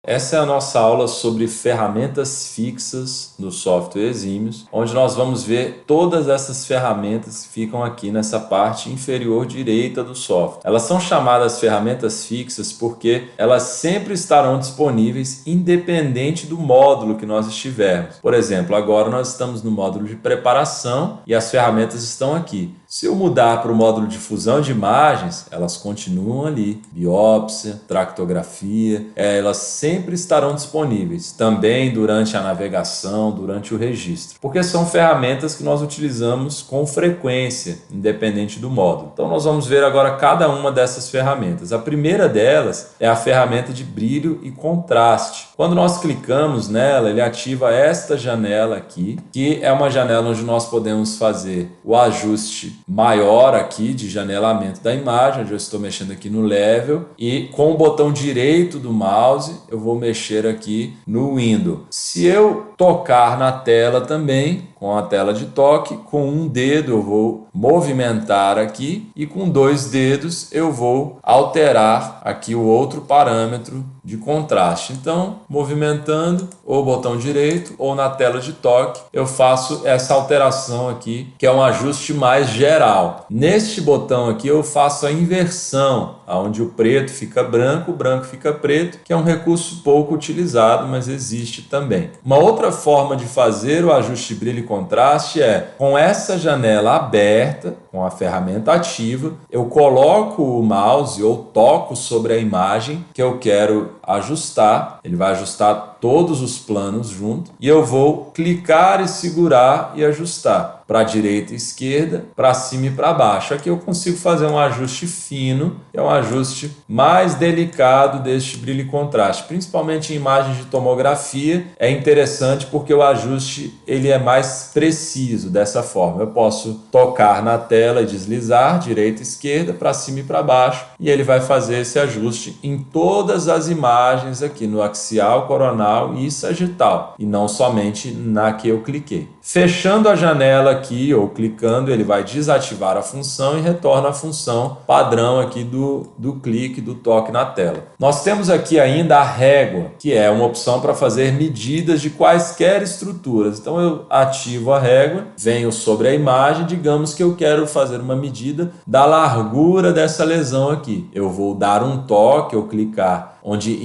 Essa é a nossa aula sobre ferramentas fixas no software Exímios, onde nós vamos ver todas essas ferramentas que ficam aqui nessa parte inferior direita do software. Elas são chamadas ferramentas fixas porque elas sempre estarão disponíveis independente do módulo que nós estivermos. Por exemplo, agora nós estamos no módulo de preparação e as ferramentas estão aqui. Se eu mudar para o módulo de fusão de imagens, elas continuam ali. Biópsia, tractografia, elas sempre estarão disponíveis. Também durante a navegação, durante o registro. Porque são ferramentas que nós utilizamos com frequência, independente do módulo. Então nós vamos ver agora cada uma dessas ferramentas. A primeira delas é a ferramenta de brilho e contraste. Quando nós clicamos nela, ele ativa esta janela aqui, que é uma janela onde nós podemos fazer o ajuste maior aqui de janelamento da imagem, onde eu estou mexendo aqui no level, e com o botão direito do mouse eu vou mexer aqui no window. Se eu tocar na tela também, com a tela de toque, com um dedo eu vou movimentar aqui e com dois dedos eu vou alterar aqui o outro parâmetro de contraste. Então, movimentando ou botão direito ou na tela de toque, eu faço essa alteração aqui, que é um ajuste mais geral. Neste botão aqui eu faço a inversão, onde o preto fica branco, o branco fica preto, que é um recurso pouco utilizado, mas existe também. Uma outra forma de fazer o ajuste de brilho e contraste é, com essa janela aberta, com a ferramenta ativa, eu coloco o mouse ou toco sobre a imagem que eu quero ajustar, ele vai ajustar todos os planos junto, e eu vou clicar e segurar e ajustar para a direita e esquerda, para cima e para baixo. Aqui eu consigo fazer um ajuste fino, que é um ajuste mais delicado deste brilho e contraste, principalmente em imagens de tomografia. É interessante porque o ajuste ele é mais preciso dessa forma. Eu posso tocar na tela e deslizar direita e esquerda, para cima e para baixo, e ele vai fazer esse ajuste em todas as imagens aqui no axial, coronal e sagital, e não somente na que eu cliquei. Fechando a janela aqui ou clicando, ele vai desativar a função e retorna a função padrão aqui do clique, do toque na tela. Nós temos aqui ainda a régua, que é uma opção para fazer medidas de quaisquer estruturas. Então eu ativo a régua, venho sobre a imagem, digamos que eu quero fazer uma medida da largura dessa lesão aqui. Eu vou dar um toque ou clicar onde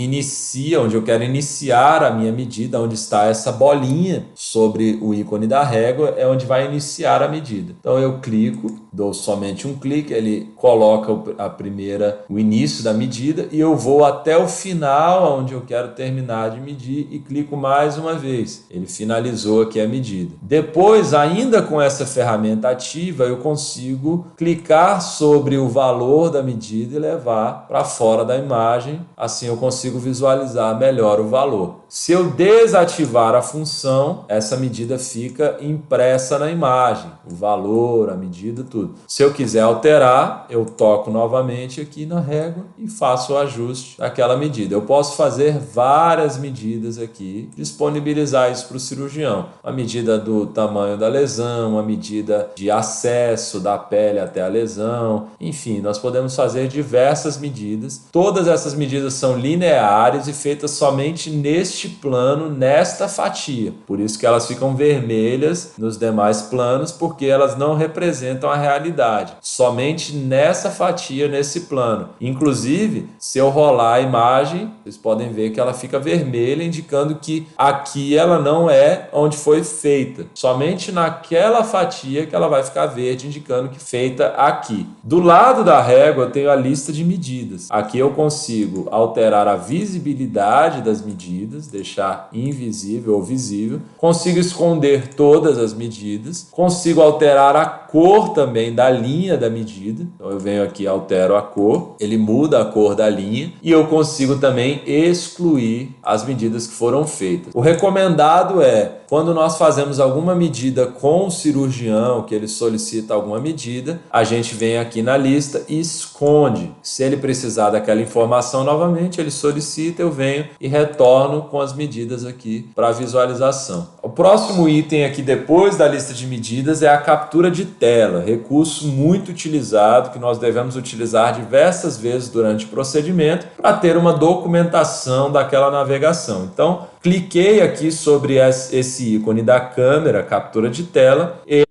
eu quero iniciar a minha medida, onde está essa bolinha sobre o ícone da régua, é onde vai iniciar a medida. Então eu clico, dou somente um clique, ele coloca o início da medida e eu vou até o final, onde eu quero terminar de medir, e clico mais uma vez. Ele finalizou aqui a medida. Depois, ainda com essa ferramenta ativa, eu consigo clicar sobre o valor da medida e levar para fora da imagem. Assim eu consigo visualizar melhor o valor. Se eu desativar a função, essa medida fica impressa na imagem, o valor, a medida, tudo. Se eu quiser alterar, eu toco novamente aqui na régua e faço o ajuste daquela medida. Eu posso fazer várias medidas aqui, disponibilizar isso para o cirurgião. A medida do tamanho da lesão, a medida de acesso da pele até a lesão, enfim, nós podemos fazer diversas medidas. Todas essas medidas são lineares e feitas somente neste plano, nesta fatia. Por isso que elas ficam vermelhas nos demais planos, porque elas não representam a realidade. Somente nessa fatia, nesse plano. Inclusive, se eu rolar a imagem, vocês podem ver que ela fica vermelha, indicando que aqui ela não é onde foi feita. Somente naquela fatia que ela vai ficar verde, indicando que feita aqui. Do lado da régua eu tenho a lista de medidas. Aqui eu consigo alterar a visibilidade das medidas, deixar invisível ou visível. Consigo esconder todas as medidas. Consigo alterar a cor também da linha da medida. Então eu venho aqui e altero a cor. Ele muda a cor da linha. E eu consigo também excluir as medidas que foram feitas. O recomendado é, quando nós fazemos alguma medida com o cirurgião, que ele solicita alguma medida, a gente vem aqui na lista e escolhe esconde. Se ele precisar daquela informação novamente, ele solicita, eu venho e retorno com as medidas aqui para visualização. O próximo item aqui depois da lista de medidas é a captura de tela, recurso muito utilizado que nós devemos utilizar diversas vezes durante o procedimento para ter uma documentação daquela navegação. Então, cliquei aqui sobre esse ícone da câmera, captura de tela, ele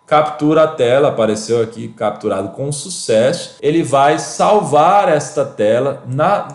captura a tela, apareceu aqui capturado com sucesso. Ele vai salvar esta tela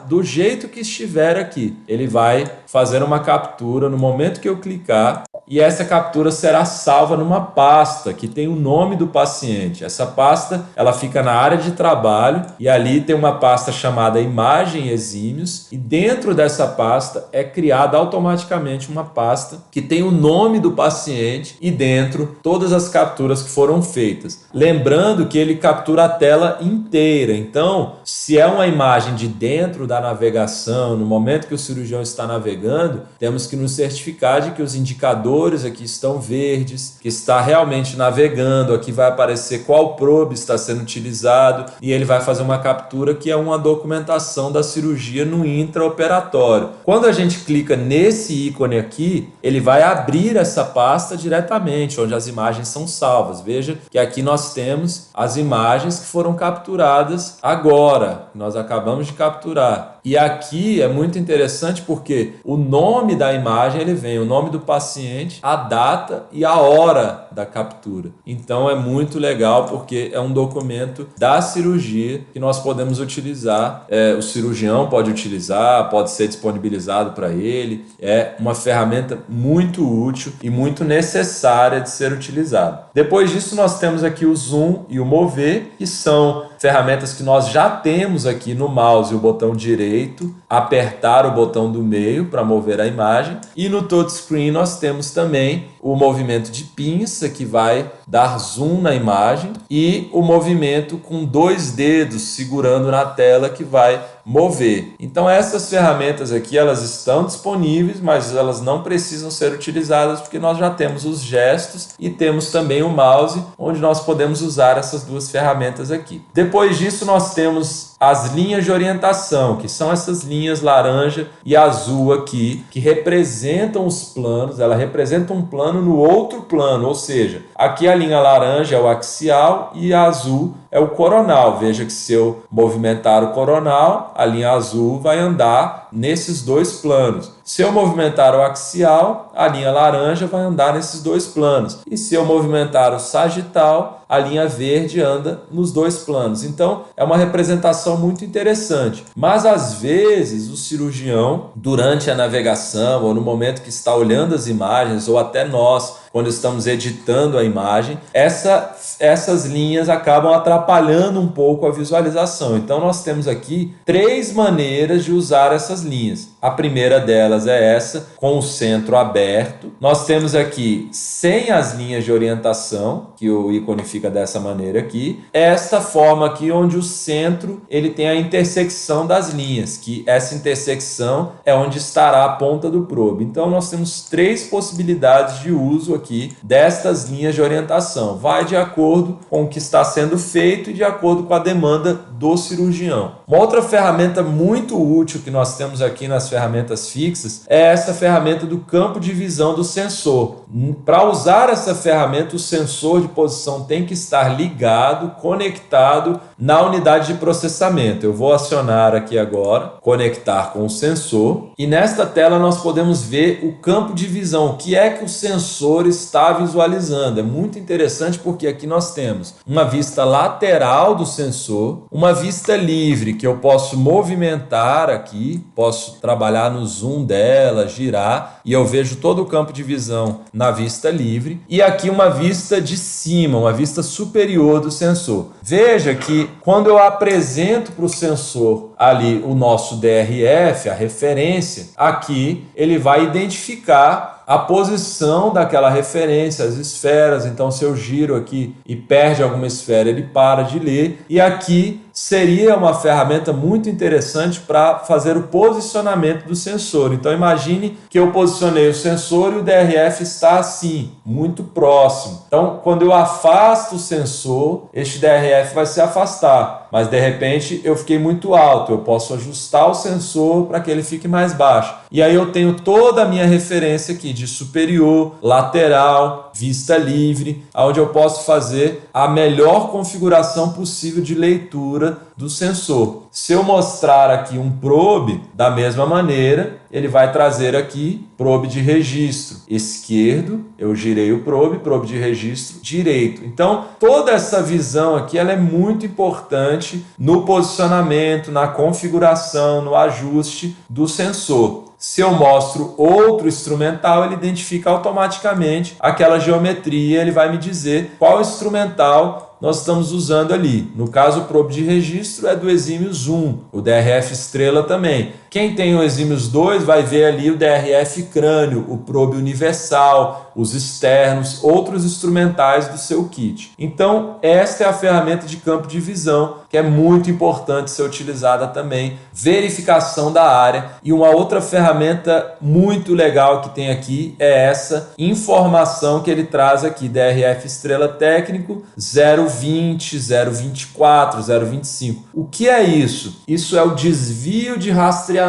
do jeito que estiver aqui. Ele vai fazer uma captura no momento que eu clicar e essa captura será salva numa pasta que tem o nome do paciente. Essa pasta ela fica na área de trabalho e ali tem uma pasta chamada Imagem Exímios e dentro dessa pasta é criada automaticamente uma pasta que tem o nome do paciente e dentro todas as capturas que foram feitas. Lembrando que ele captura a tela inteira, então se é uma imagem de dentro da navegação, no momento que o cirurgião está navegando, temos que nos certificar de que os indicadores aqui estão verdes, que está realmente navegando, aqui vai aparecer qual probe está sendo utilizado e ele vai fazer uma captura que é uma documentação da cirurgia no intraoperatório. Quando a gente clica nesse ícone aqui, ele vai abrir essa pasta diretamente, onde as imagens são salvas. Veja que aqui nós temos as imagens que foram capturadas agora, que nós acabamos de capturar. E aqui é muito interessante porque o nome da imagem ele vem, o nome do paciente, a data e a hora da captura. Então é muito legal porque é um documento da cirurgia que nós podemos utilizar, o cirurgião pode utilizar, pode ser disponibilizado para ele. É uma ferramenta muito útil e muito necessária de ser utilizada. Depois disso nós temos aqui o zoom e o mover, que são ferramentas que nós já temos aqui no mouse, o botão direito, apertar o botão do meio para mover a imagem, e no touchscreen nós temos também o movimento de pinça que vai dar zoom na imagem e o movimento com 2 dedos segurando na tela que vai mover. Então essas ferramentas aqui elas estão disponíveis, mas elas não precisam ser utilizadas porque nós já temos os gestos e temos também o mouse onde nós podemos usar essas duas ferramentas aqui. Depois disso nós temos as linhas de orientação, que são essas linhas laranja e azul aqui, que representam os planos. Ela representa um plano no outro plano, ou seja, aqui a linha laranja é o axial e a azul é o coronal. Veja que se eu movimentar o coronal, a linha azul vai andar nesses dois planos. Se eu movimentar o axial, a linha laranja vai andar nesses dois planos. E se eu movimentar o sagital, a linha verde anda nos dois planos. Então, é uma representação muito interessante. Mas, às vezes, o cirurgião, durante a navegação ou no momento que está olhando as imagens, ou até nós, quando estamos editando a imagem, essas linhas acabam atrapalhando um pouco a visualização. Então, nós temos aqui 3 maneiras de usar essas linhas. A primeira delas é essa, com o centro aberto. Nós temos aqui sem as linhas de orientação, que o ícone fica dessa maneira aqui. Esta forma aqui, onde o centro ele tem a intersecção das linhas, que essa intersecção é onde estará a ponta do probe. Então, nós temos 3 possibilidades de uso aqui destas linhas de orientação. Vai de acordo com o que está sendo feito e de acordo com a demanda do cirurgião. Uma outra ferramenta muito útil que nós temos aqui nas ferramentas fixas é essa ferramenta do campo de visão do sensor. Para usar essa ferramenta, o sensor de posição tem que estar ligado, conectado na unidade de processamento. Eu vou acionar aqui agora, conectar com o sensor, e nesta tela nós podemos ver o campo de visão, o que é que o sensor está visualizando. É muito interessante porque aqui nós temos uma vista lateral do sensor, uma vista livre que eu posso movimentar aqui, posso trabalhar no zoom dela, girar, e eu vejo todo o campo de visão na vista livre, e aqui uma vista de cima, uma vista superior do sensor. Veja que quando eu apresento para o sensor ali o nosso DRF, a referência, aqui ele vai identificar a posição daquela referência, as esferas. Então, se eu giro aqui e perde alguma esfera, ele para de ler. E aqui seria uma ferramenta muito interessante para fazer o posicionamento do sensor. Então imagine que eu posicionei o sensor e o DRF está assim, muito próximo. Então quando eu afasto o sensor, este DRF vai se afastar, mas de repente eu fiquei muito alto, eu posso ajustar o sensor para que ele fique mais baixo. E aí eu tenho toda a minha referência aqui de superior, lateral, vista livre, onde eu posso fazer a melhor configuração possível de leitura do sensor. Se eu mostrar aqui um probe, da mesma maneira, ele vai trazer aqui probe de registro esquerdo, eu girei o probe de registro direito. Então, toda essa visão aqui ela é muito importante no posicionamento, na configuração, no ajuste do sensor. Se eu mostro outro instrumental, ele identifica automaticamente aquela geometria, ele vai me dizer qual instrumental nós estamos usando ali. No caso, o probe de registro é do Exímios 1, o DRF Estrela também. Quem tem o Exímios 2 vai ver ali o DRF Crânio, o probe universal, os externos, outros instrumentais do seu kit. Então, esta é a ferramenta de campo de visão, que é muito importante ser utilizada também. Verificação da área. E uma outra ferramenta muito legal que tem aqui é essa informação que ele traz aqui, DRF Estrela Técnico 020, 024, 025. O que é isso? Isso é o desvio de rastreamento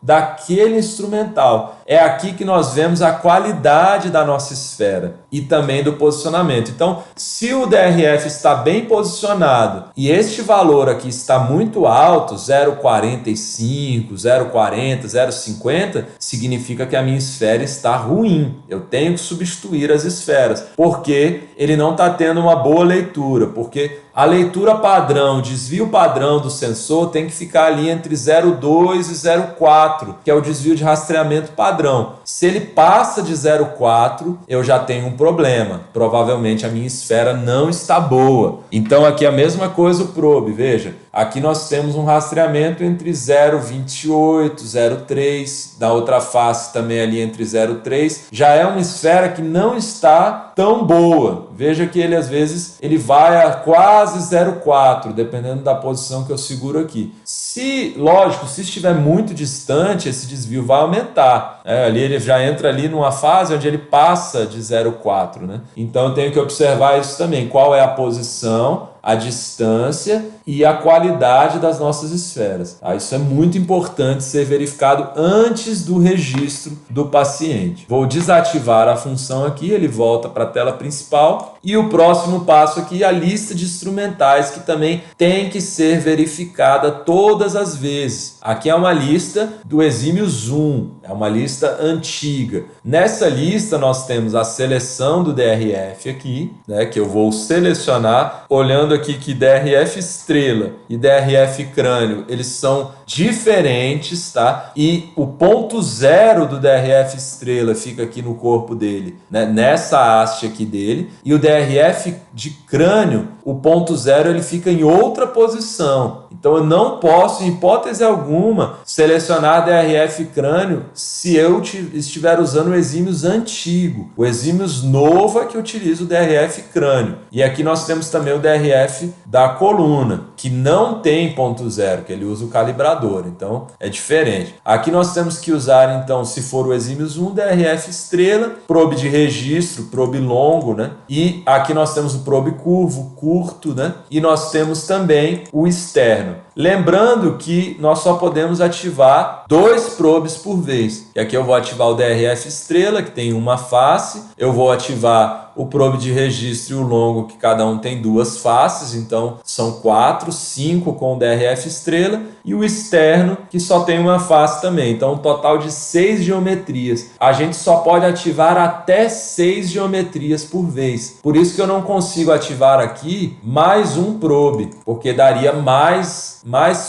daquele instrumental. É aqui que nós vemos a qualidade da nossa esfera e também do posicionamento. Então, se o DRF está bem posicionado e este valor aqui está muito alto, 0,45, 0,40, 0,50, significa que a minha esfera está ruim. Eu tenho que substituir as esferas, porque ele não está tendo uma boa leitura, porque a leitura padrão, o desvio padrão do sensor tem que ficar ali entre 0,2 e 0,4, que é o desvio de rastreamento padrão. Se ele passa de 0,4, eu já tenho um problema. Provavelmente a minha esfera não está boa. Então aqui a mesma coisa o probe, veja. Aqui nós temos um rastreamento entre 0,28, 0,3, da outra face também ali entre 0,3. Já é uma esfera que não está tão boa. Veja que ele às vezes ele vai a quase 0,4, dependendo da posição que eu seguro aqui. Lógico, se estiver muito distante, esse desvio vai aumentar. Ali ele já entra ali numa fase onde ele passa de 0,4, né? Então eu tenho que observar isso também. Qual é a posição, a distância e a qualidade das nossas esferas. Isso é muito importante ser verificado antes do registro do paciente. Vou desativar a função aqui, ele volta para a tela principal. E o próximo passo aqui é a lista de instrumentais, que também tem que ser verificada todas as vezes. Aqui é uma lista do Exímios 1, é uma lista antiga. Nessa lista nós temos a seleção do DRF aqui, né, que eu vou selecionar, olhando aqui que DRF Estrela e DRF Crânio, eles são diferentes, tá? E o ponto zero do DRF Estrela fica aqui no corpo dele, né, nessa haste aqui dele, e o DRF de Crânio, o ponto zero ele fica em outra posição. Então eu não posso, em hipótese alguma, selecionar DRF Crânio se eu estiver usando o Exímios antigo. O Exímios novo é que utiliza o DRF Crânio. E aqui nós temos também o DRF da coluna, que não tem ponto zero, que ele usa o calibrador, então é diferente. Aqui nós temos que usar, então, se for o Exímios 1, DRF Estrela, probe de registro, probe longo, né? E aqui nós temos o probe curvo, curto, né? E nós temos também o externo. Lembrando que nós só podemos ativar 2 probes por vez. E aqui eu vou ativar o DRF Estrela, que tem uma face. Eu vou ativar o probe de registro e o longo, que cada um tem 2 faces. Então são 4, 5 com o DRF Estrela. E o externo, que só tem uma face também. Então um total de 6 geometrias. A gente só pode ativar até 6 geometrias por vez. Por isso que eu não consigo ativar aqui mais um probe, porque daria mais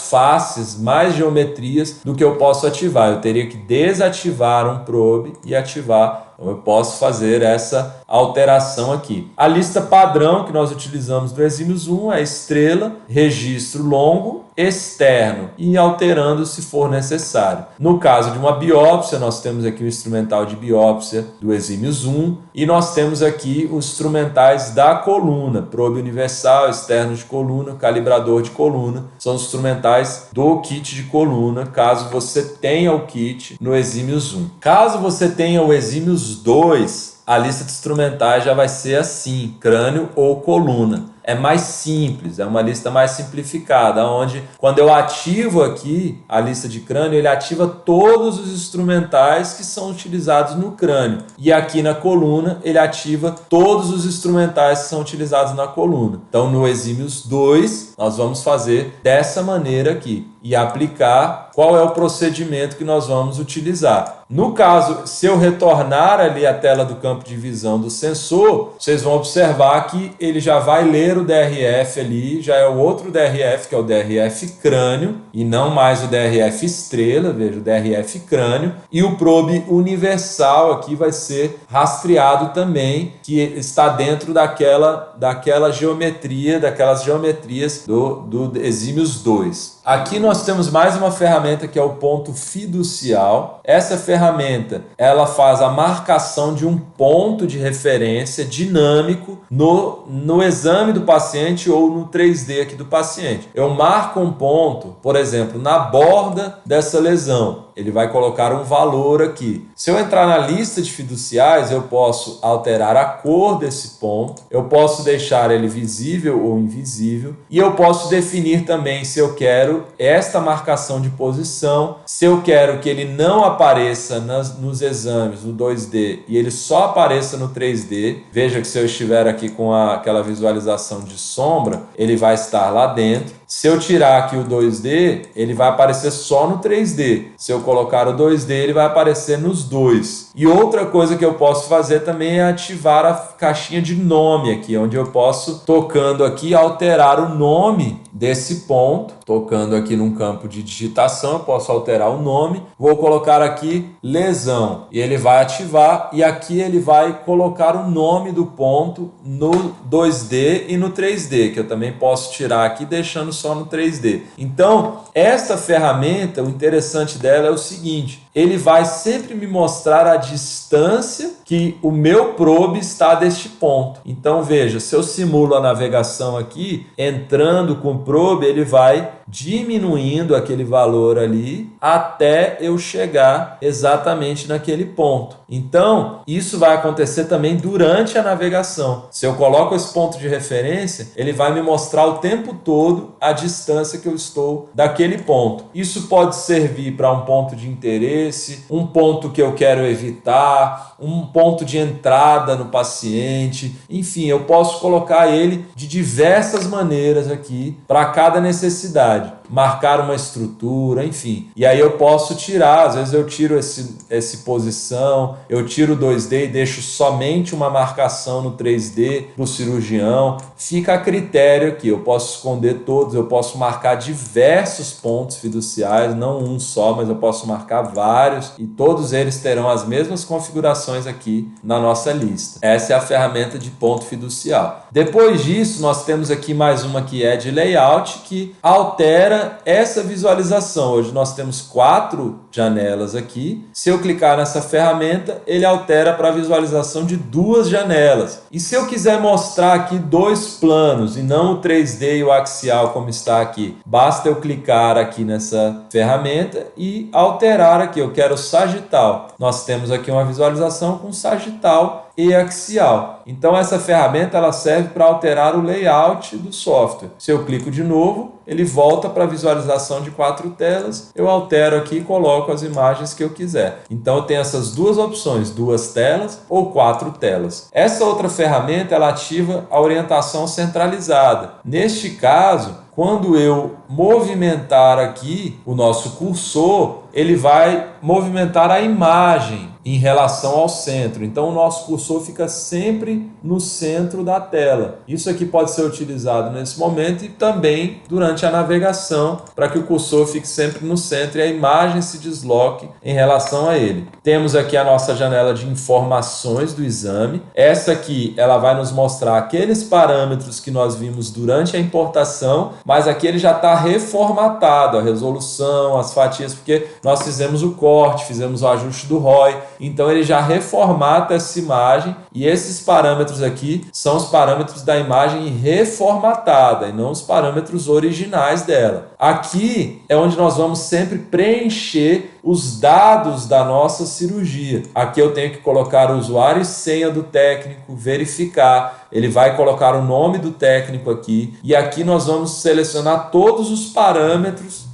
faces, mais geometrias do que eu posso ativar. Eu teria que desativar um probe e ativar. Então eu posso fazer essa alteração aqui. A lista padrão que nós utilizamos do Exímios 1 é estrela, registro longo externo e alterando se for necessário. No caso de uma biópsia, nós temos aqui o instrumental de biópsia do Exímios 1 e nós temos aqui os instrumentais da coluna, probe universal, externo de coluna, calibrador de coluna, são os instrumentais do kit de coluna, caso você tenha o kit no Exímios 1. Caso você tenha o Exímios 2, a lista de instrumentais já vai ser assim, crânio ou coluna. É mais simples, é uma lista mais simplificada, onde quando eu ativo aqui a lista de crânio, ele ativa todos os instrumentais que são utilizados no crânio. E aqui na coluna, ele ativa todos os instrumentais que são utilizados na coluna. Então, no Exímios 2, nós vamos fazer dessa maneira aqui e aplicar qual é o procedimento que nós vamos utilizar. No caso, se eu retornar ali a tela do campo de visão do sensor, vocês vão observar que ele já vai ler o DRF ali, já é o outro DRF, que é o DRF crânio, e não mais o DRF estrela, veja, o DRF crânio, e o probe universal aqui vai ser rastreado também, que está dentro daquela geometria, daquelas geometrias do Exímios 2. Aqui nós temos mais uma ferramenta que é o ponto fiducial. Essa ferramenta, ela faz a marcação de um ponto de referência dinâmico no exame do paciente ou no 3D aqui do paciente. Eu marco um ponto, por exemplo, na borda dessa lesão. Ele vai colocar um valor aqui. Se eu entrar na lista de fiduciais, eu posso alterar a cor desse ponto, eu posso deixar ele visível ou invisível, e eu posso definir também se eu quero esta marcação de posição, se eu quero que ele não apareça nos exames no 2D e ele só apareça no 3D. Veja que se eu estiver aqui com aquela visualização de sombra, ele vai estar lá dentro. Se eu tirar aqui o 2D, ele vai aparecer só no 3D. Se eu colocar o 2D, ele vai aparecer nos dois. E outra coisa que eu posso fazer também é ativar a caixinha de nome aqui, onde eu posso, tocando aqui, alterar o nome desse ponto. Tocando aqui num campo de digitação, eu posso alterar o nome. Vou colocar aqui lesão e ele vai ativar, e aqui ele vai colocar o nome do ponto no 2D e no 3D, que eu também posso tirar aqui deixando só no 3D. Então, esta ferramenta, o interessante dela é o seguinte: ele vai sempre me mostrar a distância que o meu probe está deste ponto. Então veja, se eu simulo a navegação aqui, entrando com o probe, ele vai diminuindo aquele valor ali até eu chegar exatamente naquele ponto. Então, isso vai acontecer também durante a navegação. Se eu coloco esse ponto de referência, ele vai me mostrar o tempo todo a distância que eu estou daquele ponto. Isso pode servir para um ponto de interesse, um ponto que eu quero evitar, um ponto de entrada no paciente, enfim, eu posso colocar ele de diversas maneiras aqui para cada necessidade. Marcar uma estrutura, enfim. E aí eu posso tirar, às vezes eu tiro esse posição, eu tiro o 2D e deixo somente uma marcação no 3D para o cirurgião. Fica a critério aqui, eu posso esconder todos, eu posso marcar diversos pontos fiduciais, não um só, mas eu posso marcar vários, e todos eles terão as mesmas configurações aqui na nossa lista. Essa é a ferramenta de ponto fiducial. Depois disso, nós temos aqui mais uma que é de layout, que altera essa visualização. Hoje nós temos 4 janelas aqui. Se eu clicar nessa ferramenta, ele altera para a visualização de 2 janelas. E se eu quiser mostrar aqui 2 planos e não o 3D e o axial como está aqui, basta eu clicar aqui nessa ferramenta e alterar aqui. Eu quero sagital. Nós temos aqui uma visualização com sagital e axial. Então essa ferramenta ela serve para alterar o layout do software. Se eu clico de novo, ele volta para a visualização de 4 telas. Eu altero aqui e coloco as imagens que eu quiser. Então eu tenho essas duas opções, 2 telas ou 4 telas. Essa outra ferramenta ela ativa a orientação centralizada. Neste caso, quando eu movimentar aqui o nosso cursor, ele vai movimentar a imagem em relação ao centro. Então o nosso cursor fica sempre no centro da tela. Isso aqui pode ser utilizado nesse momento e também durante a navegação, para que o cursor fique sempre no centro e a imagem se desloque em relação a ele. Temos aqui a nossa janela de informações do exame. Essa aqui ela vai nos mostrar aqueles parâmetros que nós vimos durante a importação, mas aqui ele já está reformatado, a resolução, as fatias, porque nós fizemos o corte, fizemos o ajuste do ROI, então ele já reformata essa imagem e esses parâmetros aqui são os parâmetros da imagem reformatada e não os parâmetros originais dela. Aqui é onde nós vamos sempre preencher os dados da nossa cirurgia. Aqui eu tenho que colocar o usuário e senha do técnico, verificar, ele vai colocar o nome do técnico aqui e aqui nós vamos selecionar todos os parâmetros,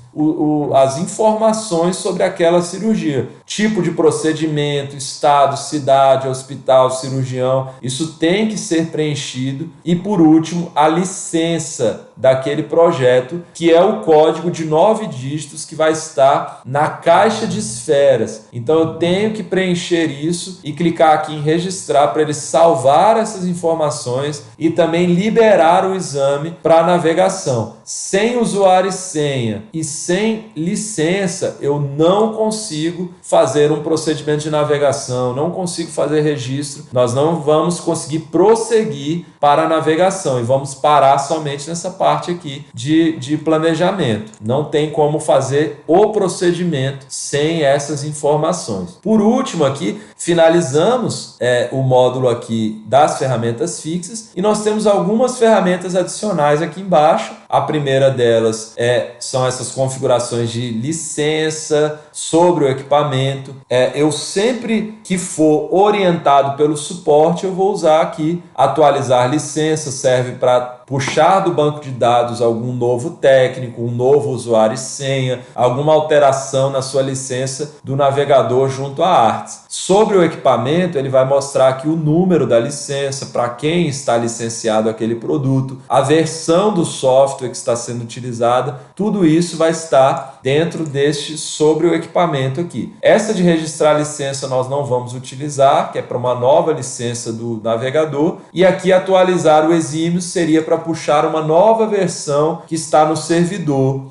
as informações sobre aquela cirurgia, tipo de procedimento, estado, cidade, hospital, cirurgião, isso tem que ser preenchido e por último a licença daquele projeto, que é o código de 9 dígitos que vai estar na caixa de esferas. Então eu tenho que preencher isso e clicar aqui em registrar para ele salvar essas informações e também liberar o exame para navegação. Sem usuário e senha e sem licença, eu não consigo fazer um procedimento de navegação, não consigo fazer registro, nós não vamos conseguir prosseguir para a navegação e vamos parar somente nessa parte aqui de planejamento. Não tem como fazer o procedimento sem essas informações. Por último aqui, finalizamos o módulo aqui das ferramentas fixas e nós temos algumas ferramentas adicionais aqui embaixo. A primeira delas são essas configurações de licença sobre o equipamento. Eu sempre que for orientado pelo suporte, eu vou usar aqui atualizar licença, serve para puxar do banco de dados algum novo técnico, um novo usuário e senha, alguma alteração na sua licença do navegador junto à Arts. Sobre o equipamento, ele vai mostrar aqui o número da licença, para quem está licenciado aquele produto, a versão do software que está sendo utilizada, tudo isso vai estar dentro deste sobre o equipamento aqui. Essa de registrar licença nós não vamos utilizar, que é para uma nova licença do navegador, e aqui atualizar o exímio seria para puxar uma nova versão que está no servidor,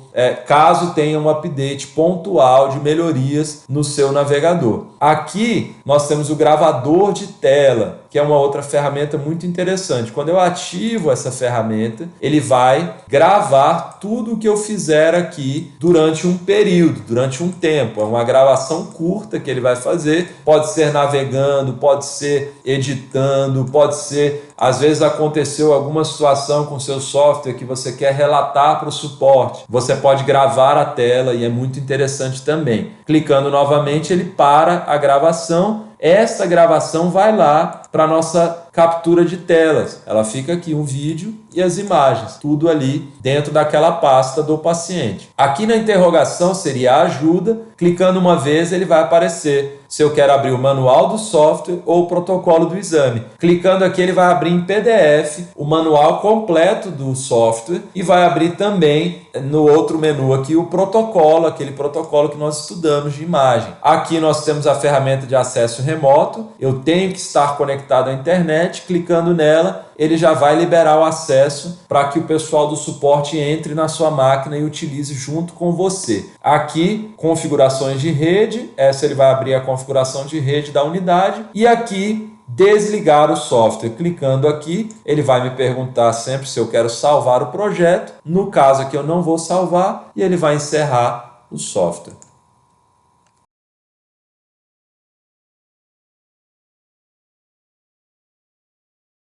caso tenha um update pontual de melhorias no seu navegador. Aqui nós temos o gravador de tela, que é uma outra ferramenta muito interessante. Quando eu ativo essa ferramenta, ele vai gravar tudo o que eu fizer aqui durante um período, durante um tempo. É uma gravação curta que ele vai fazer, pode ser navegando, pode ser editando, pode ser, às vezes aconteceu alguma situação com seu software que você quer relatar para o suporte. Você pode gravar a tela e é muito interessante também. Clicando novamente, ele para a gravação. Essa gravação vai lá para a nossa captura de telas. Ela fica aqui, um vídeo e as imagens, tudo ali dentro daquela pasta do paciente. Aqui na interrogação seria ajuda. Clicando uma vez, ele vai aparecer se eu quero abrir o manual do software ou o protocolo do exame. Clicando aqui, ele vai abrir em PDF o manual completo do software e vai abrir também no outro menu aqui o protocolo, aquele protocolo que nós estudamos de imagem. Aqui nós temos a ferramenta de acesso remoto. Eu tenho que estar conectado à internet. Clicando nela, ele já vai liberar o acesso para que o pessoal do suporte entre na sua máquina e utilize junto com você. Aqui, configurações de rede, essa ele vai abrir a configuração de rede da unidade e aqui desligar o software. Clicando aqui, ele vai me perguntar sempre se eu quero salvar o projeto. No caso aqui eu não vou salvar e ele vai encerrar o software.